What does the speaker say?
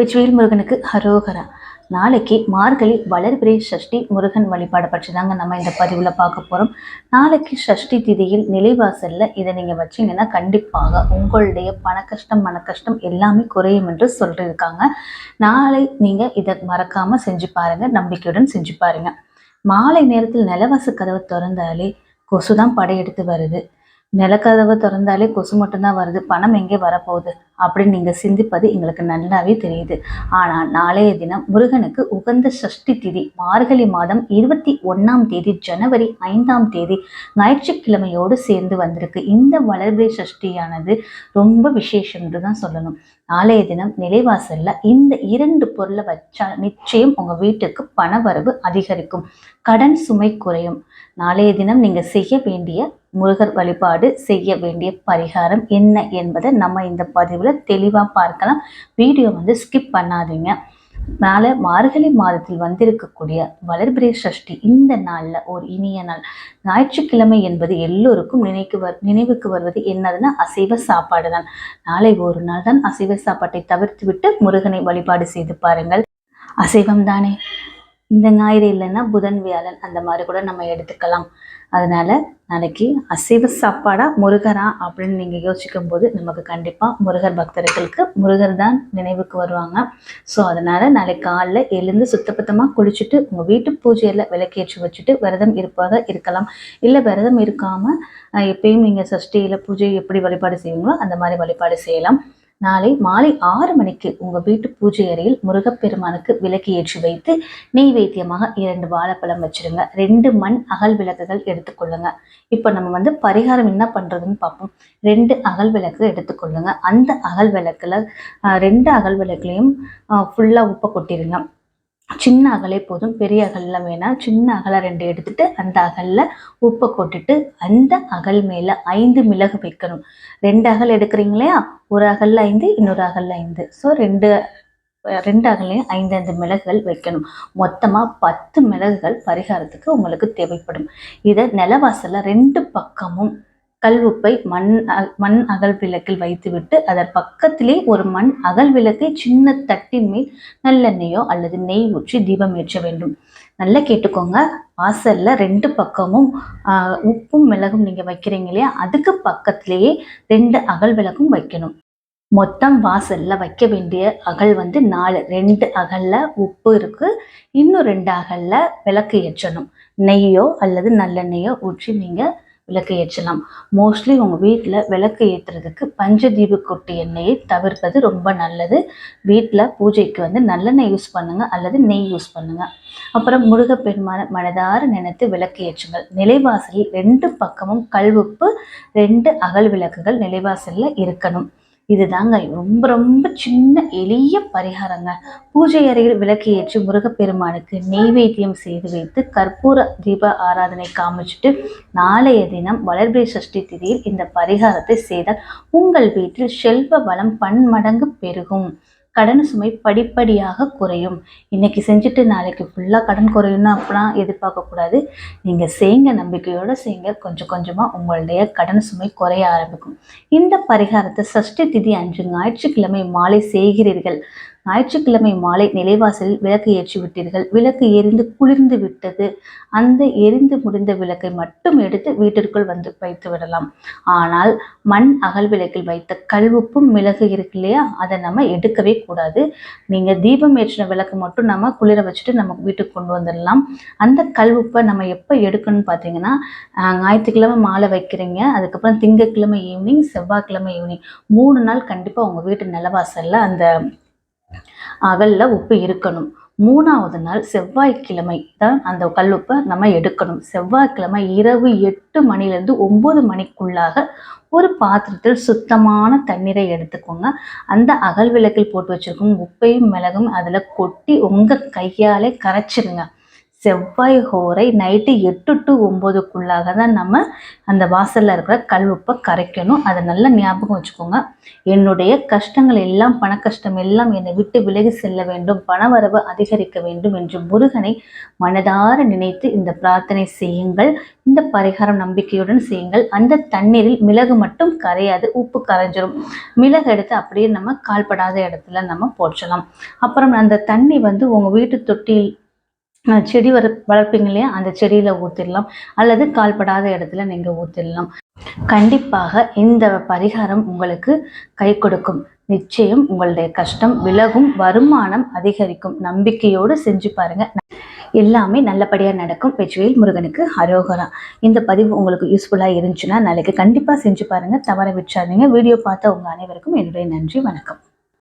வெற்றிவேல் முருகனுக்கு ஹரோகரா. நாளைக்கு மார்கழி வளர்பிறை சஷ்டி முருகன் வழிபாடு பற்றி தாங்க நம்ம இந்த பதிவில் பார்க்க போகிறோம். நாளைக்கு சஷ்டி திதியில் நிலைவாசலில் இதை நீங்கள் வச்சிங்கன்னா கண்டிப்பாக உங்களுடைய பண கஷ்டம் மன கஷ்டம் எல்லாமே குறையும் என்று சொல்லியிருக்காங்க. நாளை நீங்கள் இதை மறக்காமல் செஞ்சு பாருங்கள், நம்பிக்கையுடன் செஞ்சு பாருங்கள். மாலை நேரத்தில் நிலவாச கதவை திறந்தாலே கொசு தான் படையெடுத்து வருது. நிலக்கதவை திறந்தாலே கொசு மட்டும்தான் வருது, பணம் எங்கே வரப்போகுது அப்படின்னு நீங்கள் சிந்திப்பது எங்களுக்கு நல்லாவே தெரியுது. ஆனால் நாளைய தினம் முருகனுக்கு உகந்த சஷ்டி திதி மார்கழி மாதம் 21ஆம் தேதி ஜனவரி 5ஆம் தேதி ஞாயிற்றுக்கிழமையோடு சேர்ந்து வந்திருக்கு. இந்த வளர்பிறை சஷ்டியானது ரொம்ப விசேஷம் என்று தான் சொல்லணும். நாளைய தினம் நிலைவாசல்ல இந்த 2 பொருளை வச்சா நிச்சயம் உங்க வீட்டுக்கு பண வரவு அதிகரிக்கும், கடன் சுமை குறையும். நாளைய தினம் நீங்க செய்ய வேண்டிய முருகர் வழிபாடு, செய்ய வேண்டிய பரிகாரம் என்ன என்பதை நம்ம இந்த பதிவில் தெளிவாக பார்க்கலாம். வீடியோ ஸ்கிப் பண்ணாதீங்க. நாளை மார்கழி மாதத்தில் வந்திருக்கக்கூடிய வளர்பிறை சஷ்டி இந்த நாளில் ஒரு இனிய நாள். ஞாயிற்றுக்கிழமை என்பது எல்லோருக்கும் நினைவுக்கு வருவது என்னதுன்னா அசைவ சாப்பாடு தான். நாளை ஒரு நாள் தான் அசைவ சாப்பாட்டை தவிர்த்து விட்டு முருகனை வழிபாடு செய்து பாருங்கள். அசைவம் தானே, இந்த ஞாயிறு இல்லைன்னா புதன் வியாழன் அந்த மாதிரி கூட நம்ம எடுத்துக்கலாம். அதனால நாளைக்கு அசைவ சாப்பாடா முருகரா அப்படின்னு நீங்கள் யோசிக்கும் போது நமக்கு கண்டிப்பாக முருகர் பக்தர்களுக்கு முருகர் தான் நினைவுக்கு வருவாங்க. ஸோ அதனால் நாளைக்கு காலைல எழுந்து சுத்தபத்தமாக குளிச்சுட்டு உங்கள் வீட்டு பூஜையில் விளக்கேற்றி வச்சுட்டு விரதம் இருப்பதாக இருக்கலாம். இல்லை விரதம் இருக்காமல் எப்பயும் நீங்கள் சஷ்டியில் பூஜை எப்படி வழிபாடு செய்வீங்களோ அந்த மாதிரி வழிபாடு செய்யலாம். நாளை மாலை 6 மணிக்கு உங்கள் வீட்டு பூஜை அறையில் முருகப்பெருமானுக்கு விளக்கு ஏற்றி வைத்து நெய்வேத்தியமாக 2 வாழைப்பழம் வச்சிருங்க. 2 மண் அகல் விளக்குகள் எடுத்துக்கொள்ளுங்க. இப்போ நம்ம பரிகாரம் என்ன பண்ணுறதுன்னு பார்ப்போம். 2 அகல் விளக்கு எடுத்துக்கொள்ளுங்க. அந்த அகல் விளக்குல 2 அகல் விளக்குலையும் ஃபுல்லாக உப்பை கொட்டிடுங்க. சின்ன அகலே போதும், பெரிய அகல்லாம் வேணாம். சின்ன அகலை 2 எடுத்துட்டு அந்த அகல்ல உப்பை கொட்டிட்டு அந்த அகல் மேல 5 மிளகு வைக்கணும். 2 அகல் எடுக்கிறீங்க இல்லையா, ஒரு அகல்ல 5 இன்னொரு அகல்ல 5, ஸோ 2 அகல்லையும் 5 மிளகுகள் வைக்கணும். மொத்தமா 10 மிளகுகள் பரிகாரத்துக்கு உங்களுக்கு தேவைப்படும். இதை நிலவாசல்ல 2 பக்கமும் கல் உப்பை மண் அகல் விளக்கில் வைத்துவிட்டு அதன் பக்கத்திலே ஒரு மண் அகல் விளக்கை சின்ன தட்டின் மேல் நல்லெண்ணெயோ அல்லது நெய் ஊற்றி தீபம் ஏற்ற வேண்டும். நல்லா கேட்டுக்கோங்க. வாசல்ல 2 பக்கமும் உப்பும் மிளகும் நீங்க வைக்கிறீங்க இல்லையா, அதுக்கு பக்கத்திலேயே 2 அகல் விளக்கும் வைக்கணும். மொத்தம் வாசல்ல வைக்க வேண்டிய அகல் 4. 2 அகல்ல உப்பு இருக்கு, இன்னும் 2 அகல்ல விளக்கு ஏற்றணும். நெய்யோ அல்லது நல்லெண்ணெயோ ஊற்றி நீங்க விளக்கு ஏற்றலாம். மோஸ்ட்லி உங்கள் வீட்டில் விளக்கு ஏற்றுறதுக்கு பஞ்சதீப கொட்டி எண்ணெயை தவிர்ப்பது ரொம்ப நல்லது. வீட்டில் பூஜைக்கு நல்லெண்ணெய் யூஸ் பண்ணுங்க அல்லது நெய் யூஸ் பண்ணுங்க. அப்புறம் முருகப்பெருமான மனதார நினைத்து விளக்கு ஏற்றுங்கள். நிலைவாசலில் 2 பக்கமும் கல் உப்பு 2 அகல் விளக்குகள் நிலைவாசலில் இருக்கணும். இதுதாங்க ரொம்ப ரொம்ப சின்ன எளிய பரிகாரங்க. பூஜை அறையில் விளக்கு ஏற்றி முருகப்பெருமானுக்கு நெய்வேத்தியம் செய்து வைத்து கற்பூர தீப ஆராதனை காமிச்சிட்டு நாளைய தினம் வளர்பிறை சஷ்டி திதியில் இந்த பரிகாரத்தை செய்தால் உங்கள் வீட்டில் செல்வ வளம் பன்மடங்கு பெருகும், கடன் சுமை படிப்படியாக குறையும். இன்னைக்கு செஞ்சுட்டு நாளைக்கு ஃபுல்லாக கடன் குறையும்னு அப்படிலாம் எதிர்பார்க்கக்கூடாது. நீங்கள் செய்யுங்க, நம்பிக்கையோடு செய்யுங்க. கொஞ்சம் கொஞ்சமாக உங்களுடைய கடன் சுமை குறைய ஆரம்பிக்கும். இந்த பரிகாரத்தை சஷ்டி திதி அன்று ஞாயிற்றுக்கிழமை மாலை செய்கிறீர்கள். ஞாயிற்றுக்கிழமை மாலை நிலைவாசலில் விளக்கு ஏற்றி விட்டீர்கள். விளக்கு எரிந்து குளிர்ந்து விட்டது. அந்த எரிந்து முடிந்த விளக்கை மட்டும் எடுத்து வீட்டிற்குள் வைத்து விடலாம். ஆனால் மண் அகல் விளக்கில் வைத்த கல்வுப்பும் மிளகு இருக்கு இல்லையா, அதை நம்ம எடுக்கவே கூடாது. நீங்கள் தீபம் ஏற்றின விளக்கு மட்டும் நம்ம குளிர வச்சுட்டு நம்ம வீட்டுக்கு கொண்டு வந்துடலாம். அந்த கல்வுப்பை நம்ம எப்போ எடுக்கணும்னு பார்த்தீங்கன்னா, ஞாயிற்றுக்கிழமை மாலை வைக்கிறீங்க, அதுக்கப்புறம் திங்கட்கிழமை ஈவினிங், செவ்வாய்க்கிழமை ஈவினிங் 3 நாள் கண்டிப்பாக உங்கள் வீட்டு நிலவாசலில் அந்த அகல்ல உப்பு இருக்கணும். 3ஆவது நாள் செவ்வாய்க்கிழமை தான் அந்த கல்லுப்பை நம்ம எடுக்கணும். செவ்வாய்க்கிழமை இரவு 8 மணிலேருந்து 9 மணிக்குள்ளாக ஒரு பாத்திரத்தில் சுத்தமான தண்ணீரை எடுத்துக்கோங்க. அந்த அகல் விளக்கில் போட்டு வச்சிருக்கும் உப்பையும் மிளகும் அதில் கொட்டி உங்கள் கையாலே கரைச்சிருங்க. செவ்வாய் ஹோரை நைட்டு 8 to 9க்குள்ளாக தான் நம்ம அந்த வாசலில் இருக்கிற கல் உப்பை கரைக்கணும். அதை நல்லா ஞாபகம் வச்சுக்கோங்க. என்னுடைய கஷ்டங்கள் எல்லாம், பண கஷ்டம் எல்லாம் என்னை விட்டு விலகி செல்ல வேண்டும், பணவரவு அதிகரிக்க வேண்டும் என்று முருகனை மனதார நினைத்து இந்த பிரார்த்தனை செய்யுங்கள். இந்த பரிகாரம் நம்பிக்கையுடன் செய்யுங்கள். அந்த தண்ணீரில் மிளகு மட்டும் கரையாது, உப்பு கரைஞ்சிரும். மிளகு எடுத்து அப்படியே நம்ம கால்படாத இடத்துல நம்ம போற்றலாம். அப்புறம் அந்த தண்ணி உங்கள் வீட்டு தொட்டியில் செடி வளர்ப்பீங்க இல்லையா, அந்த செடியில் ஊற்றிடலாம், அல்லது கால்படாத இடத்துல நீங்கள் ஊற்றிடலாம். கண்டிப்பாக இந்த பரிகாரம் உங்களுக்கு கை கொடுக்கும். நிச்சயம் உங்களுடைய கஷ்டம் விலகும், வருமானம் அதிகரிக்கும். நம்பிக்கையோடு செஞ்சு பாருங்க, எல்லாமே நல்லபடியாக நடக்கும். வெற்றிவேல் முருகனுக்கு அரோகரா. இந்த பதிவு உங்களுக்கு யூஸ்ஃபுல்லாக இருந்துச்சுன்னா நாளைக்கு கண்டிப்பாக செஞ்சு பாருங்கள், தவற விட்டுறாதீங்க. வீடியோ பார்த்த உங்கள் அனைவருக்கும் என்னுடைய நன்றி, வணக்கம்.